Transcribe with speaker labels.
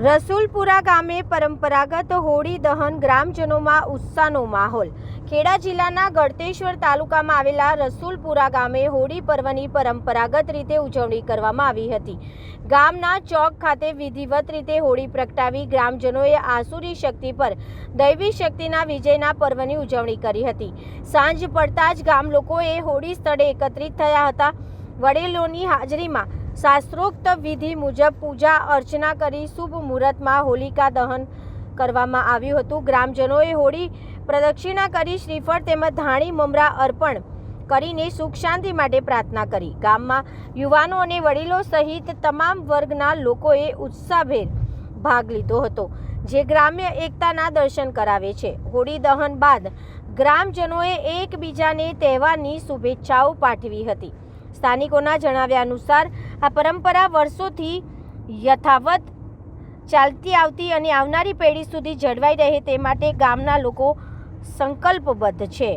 Speaker 1: રસુલપુરા ગામે પરંપરાગત હોળી દહન, ગ્રામજનોમાં ઉત્સાહનો માહોલ। ખેડા જિલ્લાના ગળતેશ્વર તાલુકામાં આવેલા રસુલપુરા ગામે હોળી પર્વની પરંપરાગત રીતે ઉજવણી કરવામાં આવી હતી। ગામના ચોક ખાતે વિધિવત રીતે હોળી પ્રગટાવી ગ્રામજનોએ આસુરી શક્તિ પર દૈવી શક્તિના વિજયના પર્વની ઉજવણી કરી હતી। સાંજ પડતા જ ગામ લોકોએ હોળી સ્થળે એકત્રિત થયા હતા। વડીલોની હાજરીમાં શાસ્ત્રોક્ત વિધિ મુજબ પૂજા અર્ચના કરી શુભ મુહૂર્તમાં હોલિકા દહન કરવામાં આવ્યું હતું। ગ્રામજનોએ હોળી પ્રદક્ષિણા કરી શ્રીફળ તેમજ ધાણી મમરા અર્પણ કરીને સુખ શાંતિ માટે પ્રાર્થના કરી। ગામમાં યુવાનો અને વડીલો સહિત તમામ વર્ગના લોકોએ ઉત્સાહભેર ભાગ લીધો હતો, જે ગ્રામ્ય એકતાના દર્શન કરાવે છે। હોળી દહન બાદ ગ્રામજનોએ એકબીજાને તહેવારની શુભેચ્છાઓ પાઠવી હતી। સ્થાનિકોના જણાવ્યા અનુસાર આ પરંપરા વર્ષોથી યથાવત ચાલતી આવતી અને આવનારી પેઢી સુધી જળવાઈ રહે તે માટે ગામના લોકો સંકલ્પબદ્ધ છે।